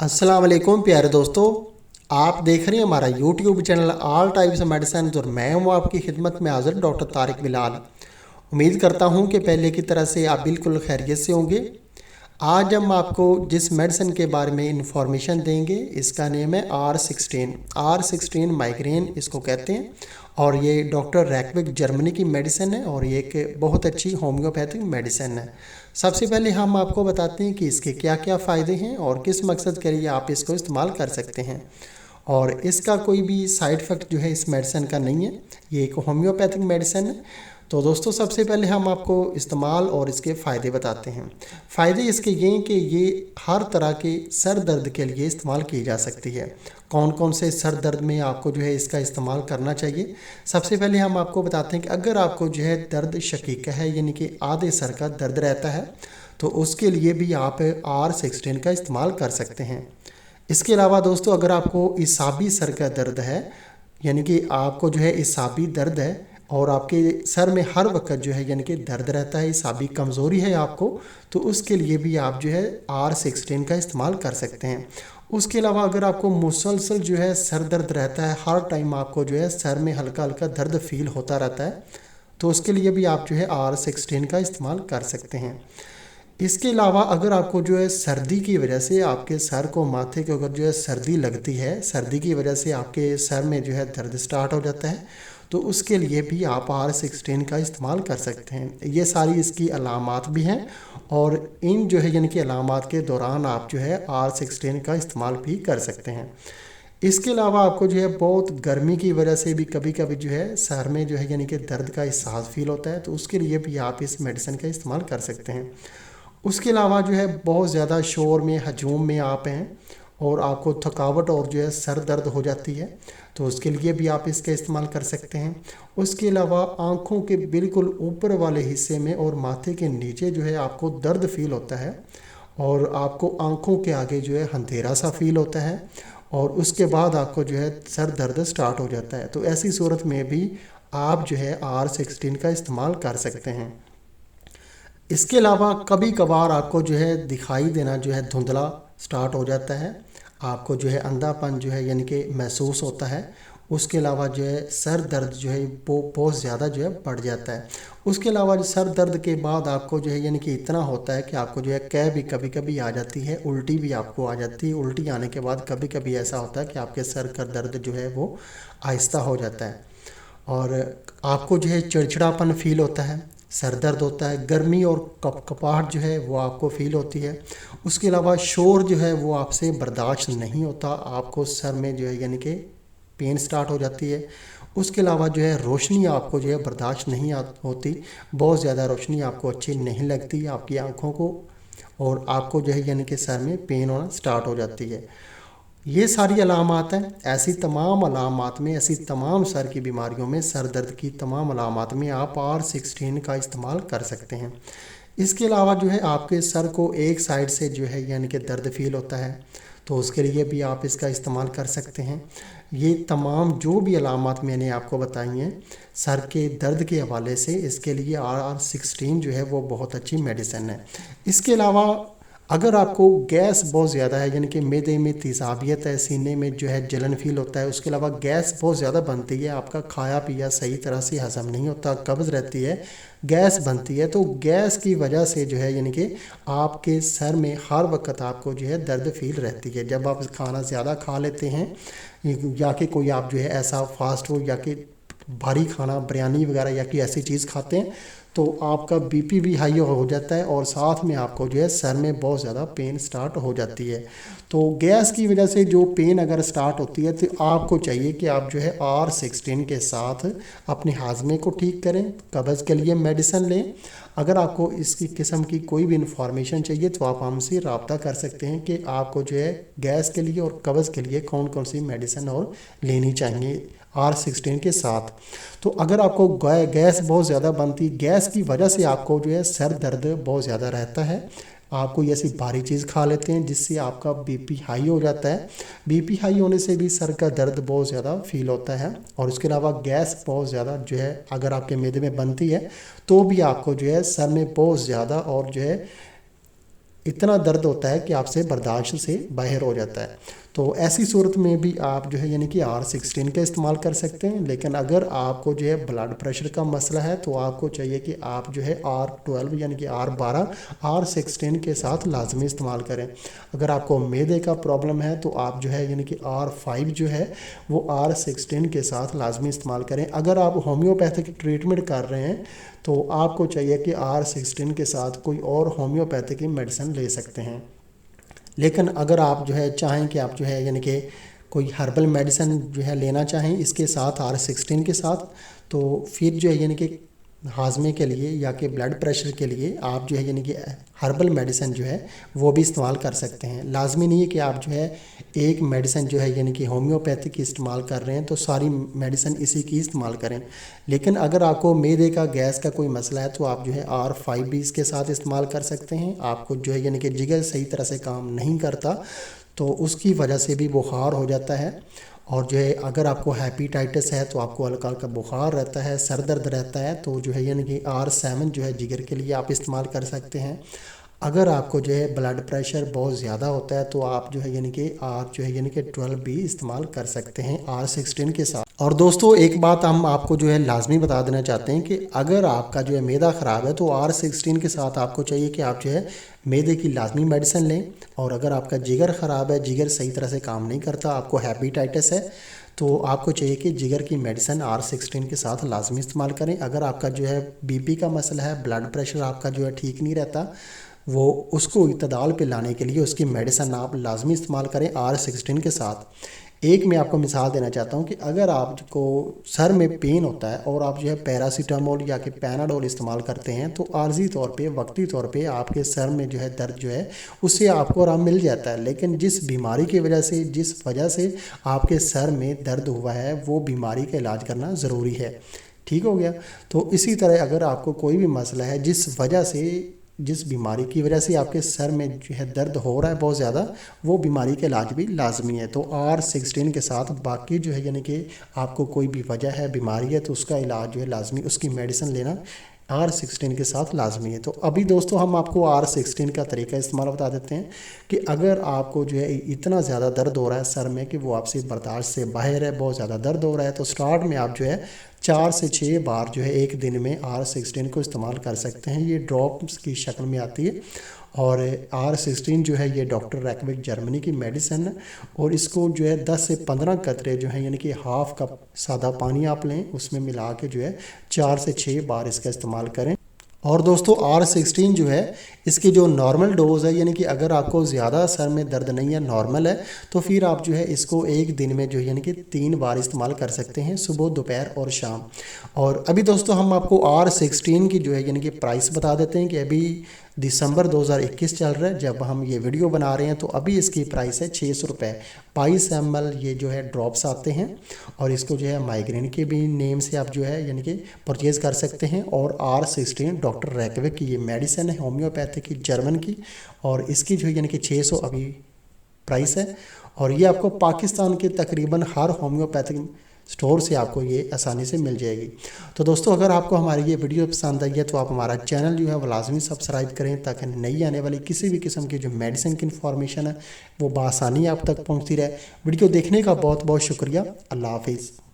अस्सलाम वालेकुम प्यारे दोस्तों। आप देख रहे हैं हमारा YouTube channel all types medicine और मैं हूं आपकी खिदमत में हाजिर डॉक्टर तारिक बिलाल। उम्मीद करता हूं कि पहले की तरह से आप बिल्कुल खैरियत से होंगे। आज हम आपको जिस मेडिसिन के बारे में इंफॉर्मेशन देंगे इसका नेम है R16 माइग्रेन इसको कहते हैं। और ये डॉक्टर रैकविक जर्मनी की मेडिसिन है और ये एक बहुत अच्छी होम्योपैथिक मेडिसिन है। सबसे पहले हम आपको बताते हैं कि इसके क्या क्या फ़ायदे हैं और किस मकसद के लिए आप इसको इस्तेमाल कर सकते हैं। और इसका कोई भी साइड इफ़ेक्ट जो है इस मेडिसिन का नहीं है, ये एक होम्योपैथिक मेडिसिन है। तो दोस्तों सबसे पहले हम आपको इस्तेमाल और इसके फ़ायदे बताते हैं। फ़ायदे इसके ये हैं कि ये हर तरह के सर दर्द के लिए इस्तेमाल की जा सकती है। कौन कौन से सर दर्द में आपको जो है इसका इस्तेमाल करना चाहिए। सबसे पहले हम आपको बताते हैं कि अगर आपको जो है दर्द शकीका है यानी कि आधे सर का दर्द रहता है तो उसके लिए भी आप R16 का इस्तेमाल कर सकते हैं। इसके अलावा दोस्तों अगर आपको इसाबी सर का दर्द है यानी कि आपको जो है इसाबी दर्द है और आपके सर में हर वक्त जो है यानी कि दर्द रहता है, इसाबी कमज़ोरी है आपको, तो उसके लिए भी आप जो है R16 का इस्तेमाल कर सकते हैं। उसके अलावा अगर आपको मुसलसल जो है सर दर्द रहता है, हर टाइम आपको जो है सर में हल्का हल्का दर्द फील होता रहता है, तो उसके लिए भी आप जो है R16 का इस्तेमाल कर सकते हैं। इसके अलावा अगर आपको जो है सर्दी की वजह से आपके सर को माथे को अगर जो है सर्दी लगती है, सर्दी की वजह से आपके सर में जो है दर्द स्टार्ट हो जाता है, तो उसके लिए भी आप R16 का इस्तेमाल कर सकते हैं। ये सारी इसकी अलामात भी हैं और इन जो है यानी कि अलामात के दौरान आप जो है R16 का इस्तेमाल भी कर सकते हैं। इसके अलावा आपको जो है बहुत गर्मी की वजह से भी कभी कभी जो है सर में जो है यानी कि दर्द का एहसास फील होता है, तो उसके लिए भी आप इस मेडिसिन का इस्तेमाल कर सकते हैं। उसके अलावा जो है बहुत ज़्यादा शोर में हजूम में आप हैं और आपको थकावट और जो है सर दर्द हो जाती है, तो उसके लिए भी आप इसका इस्तेमाल कर सकते हैं। उसके अलावा आँखों के बिल्कुल ऊपर वाले हिस्से में और माथे के नीचे जो है आपको दर्द फील होता है और आपको आँखों के आगे जो है अंधेरा सा फील होता है और उसके बाद आपको जो है सर दर्द स्टार्ट हो जाता है, तो ऐसी सूरत में भी आप जो है R16 का इस्तेमाल कर सकते हैं। इसके अलावा कभी कभार आपको जो है दिखाई देना जो है धुंधला स्टार्ट हो जाता है, आपको जो है अंधापन जो है यानी कि महसूस होता है। उसके अलावा जो है सर दर्द जो है वो बहुत ज़्यादा जो है बढ़ जाता है। उसके अलावा जो सर दर्द के बाद आपको जो है यानी कि इतना होता है कि आपको जो है कै भी कभी कभी आ जाती है, उल्टी भी आपको आ जाती है। उल्टी आने के बाद कभी कभी ऐसा होता है कि आपके सर का दर्द जो है वो आहिस्ता हो जाता है और आपको जो है चिड़चिड़ापन फील होता है, सर दर्द होता है, गर्मी और कपकपाहट जो है वो आपको फील होती है। उसके अलावा शोर जो है वो आपसे बर्दाश्त नहीं होता, आपको सर में जो है यानी कि पेन स्टार्ट हो जाती है। उसके अलावा जो है रोशनी आपको जो है बर्दाश्त नहीं होती, बहुत ज़्यादा रोशनी आपको अच्छी नहीं लगती आपकी आँखों को और आपको जो है यानी कि सर में पेन होना स्टार्ट हो जाती है। ये सारी अलामात हैं। ऐसी तमाम अलामात में, ऐसी तमाम सर की बीमारियों में, सर दर्द की तमाम अलामात में आप R16 का इस्तेमाल कर सकते हैं। इसके अलावा जो है आपके सर को एक साइड से जो है यानी कि दर्द फील होता है, तो उसके लिए भी आप इसका इस्तेमाल कर सकते हैं। ये तमाम जो भी अलामात मैंने आपको बताई हैं सर के दर्द के हवाले से, इसके लिए R16 जो है वो बहुत अच्छी मेडिसिन है। इसके अलावा अगर आपको गैस बहुत ज़्यादा है यानी कि मैदे में तेज़ाबियत है, सीने में जो है जलन फील होता है, उसके अलावा गैस बहुत ज़्यादा बनती है, आपका खाया पिया सही तरह से हज़म नहीं होता, कब्ज़ रहती है, गैस बनती है, तो गैस की वजह से जो है यानी कि आपके सर में हर वक्त आपको जो है दर्द फील रहती है। जब आप खाना ज़्यादा खा लेते हैं या कि कोई आप जो है ऐसा फास्ट फूड या कि भारी खाना बिरयानी वगैरह या कि ऐसी चीज़ खाते हैं तो आपका बीपी भी हाई हो जाता है और साथ में आपको जो है सर में बहुत ज़्यादा पेन स्टार्ट हो जाती है। तो गैस की वजह से जो पेन अगर स्टार्ट होती है तो आपको चाहिए कि आप जो है R16 के साथ अपने हाजमे को ठीक करें, कब्ज़ के लिए मेडिसिन लें। अगर आपको इसकी किस्म की कोई भी इंफॉर्मेशन चाहिए तो आप हमसे रब्ता कर सकते हैं कि आपको जो है गैस के लिए और कब्ज़ के लिए कौन कौन सी मेडिसिन और लेनी चाहिए R16 के साथ। तो अगर आपको गैस बहुत ज़्यादा बनती, गैस की वजह से आपको जो है सर दर्द बहुत ज़्यादा रहता है, आप कोई ऐसी भारी चीज़ खा लेते हैं जिससे आपका बीपी हाई हो जाता है, बीपी हाई होने से भी सर का दर्द बहुत ज़्यादा फील होता है और उसके अलावा गैस बहुत ज़्यादा जो है अगर आपके मैदे में बनती है तो भी आपको जो है सर में बहुत ज़्यादा और जो है इतना दर्द होता है कि आपसे बर्दाश्त से बाहर हो जाता है। तो ऐसी सूरत में भी आप जो है यानी कि R16 का इस्तेमाल कर सकते हैं। लेकिन अगर आपको जो है ब्लड प्रेशर का मसला है तो आपको चाहिए कि आप जो है R12 यानी कि R12 R16 के साथ लाजमी इस्तेमाल करें। अगर आपको मैदे का प्रॉब्लम है तो आप जो है यानी कि R5 जो है वो R16 के साथ लाजमी इस्तेमाल करें। अगर आप होम्योपैथिक ट्रीटमेंट कर रहे हैं तो आपको चाहिए कि R16 के साथ कोई और होम्योपैथिक की मेडिसिन ले सकते हैं। लेकिन अगर आप जो है चाहें कि आप जो है यानी कि कोई हर्बल मेडिसिन जो है लेना चाहें इसके साथ R16 के साथ, तो फिर जो है यानी कि हाजमे के लिए या कि ब्लड प्रेशर के लिए आप जो है यानी कि हर्बल मेडिसिन जो है वो भी इस्तेमाल कर सकते हैं। लाजमी नहीं है कि आप जो है एक मेडिसिन जो है यानी कि होम्योपैथिक की इस्तेमाल कर रहे हैं तो सारी मेडिसिन इसी की इस्तेमाल करें। लेकिन अगर आपको मैदे का गैस का कोई मसला है तो आप जो है R5 भी इसके साथ इस्तेमाल कर सकते हैं। आपको जो है यानी कि जिगर सही तरह से काम नहीं करता तो उसकी वजह से भी बुखार हो जाता है। और जो है अगर आपको हेपेटाइटिस है तो आपको हल्का हल्का बुखार रहता है, सर दर्द रहता है, तो जो है यानी कि R7 जो है जिगर के लिए आप इस्तेमाल कर सकते हैं। अगर आपको जो है ब्लड प्रेशर बहुत ज़्यादा होता है तो आप जो है यानी कि आप जो है यानी कि 12 भी इस्तेमाल कर सकते हैं R16 के साथ। और दोस्तों एक बात हम आपको जो है लाजमी बता देना चाहते हैं कि अगर आपका जो है मैदा ख़राब है तो R16 के साथ आपको चाहिए कि आप जो है मैदे की लाजमी मेडिसिन लें। और अगर आपका जिगर ख़राब है, जिगर सही तरह से काम नहीं करता, आपको हेपेटाइटिस है, तो आपको चाहिए कि जिगर की मेडिसिन R16 के साथ लाजमी इस्तेमाल करें। अगर आपका जो है BP का मसला है, ब्लड प्रेशर आपका जो है ठीक नहीं रहता, वो उसको इतदाल पे लाने के लिए उसकी मेडिसिन आप लाजमी इस्तेमाल करें R16 के साथ। एक मैं आपको मिसाल देना चाहता हूँ कि अगर आपको सर में पेन होता है और आप जो है पैरासीटामोल या कि पैनाडोल इस्तेमाल करते हैं तो आर्जी तौर पे, वक्ती तौर पे आपके सर में जो है दर्द जो है उससे आपको आराम मिल जाता है। लेकिन जिस बीमारी की वजह से, जिस वजह से आपके सर में दर्द हुआ है, वो बीमारी का इलाज करना ज़रूरी है। ठीक हो गया। तो इसी तरह अगर आपको कोई भी मसला है जिस बीमारी की वजह से आपके सर में जो है दर्द हो रहा है बहुत ज़्यादा, वो बीमारी का इलाज भी लाजमी है। तो R16 के साथ बाकी जो है यानी कि आपको कोई भी वजह है, बीमारी है, तो उसका इलाज जो है लाजमी, उसकी मेडिसिन लेना R16 के साथ लाजमी है। तो अभी दोस्तों हम आपको R16 का तरीका इस्तेमाल बता देते हैं कि अगर आपको जो है इतना ज़्यादा दर्द हो रहा है सर में कि वो आपसे बर्दाश्त से बाहर है, बहुत ज़्यादा दर्द हो रहा है, तो स्टार्ट में आप जो है 4 से 6 बार जो है एक दिन में R16 को इस्तेमाल कर सकते हैं। ये ड्रॉप्स की शक्ल में आती है और R16 जो है ये डॉक्टर रैकविक जर्मनी की मेडिसिन है। और इसको जो है 10 से 15 कतरे जो है यानी कि हाफ कप सादा पानी आप लें, उसमें मिला के जो है 4 से 6 बार इसका इस्तेमाल करें। और दोस्तों R16 जो है इसकी जो नॉर्मल डोज है, यानी कि अगर आपको ज़्यादा सर में दर्द नहीं है, नॉर्मल है, तो फिर आप जो है इसको एक दिन में जो है यानी कि 3 बार इस्तेमाल कर सकते हैं, सुबह, दोपहर और शाम। और अभी दोस्तों हम आपको R16 की जो है यानी कि प्राइस बता देते हैं कि अभी दिसंबर 2021 चल रहा है जब हम ये वीडियो बना रहे हैं, तो अभी इसकी प्राइस है 600 रुपये। 22 ml ये जो है ड्रॉप्स आते हैं और इसको जो है माइग्रेन के भी नेम से आप जो है यानी कि परचेज़ कर सकते हैं। और R16 डॉक्टर रैकविक की ये मेडिसिन है, होम्योपैथिक की, जर्मन की, और इसकी जो है यानी कि 600 अभी प्राइस है। और ये आपको पाकिस्तान के तकरीबन हर होम्योपैथिक स्टोर से आपको ये आसानी से मिल जाएगी। तो दोस्तों अगर आपको हमारी ये वीडियो पसंद आई है तो आप हमारा चैनल जो है वो लाजमी सब्सक्राइब करें ताकि नई आने वाली किसी भी किस्म की जो मेडिसिन की इन्फॉर्मेशन है वो बआसानी आप तक पहुंचती रहे। वीडियो देखने का बहुत बहुत शुक्रिया। अल्लाह हाफिज़।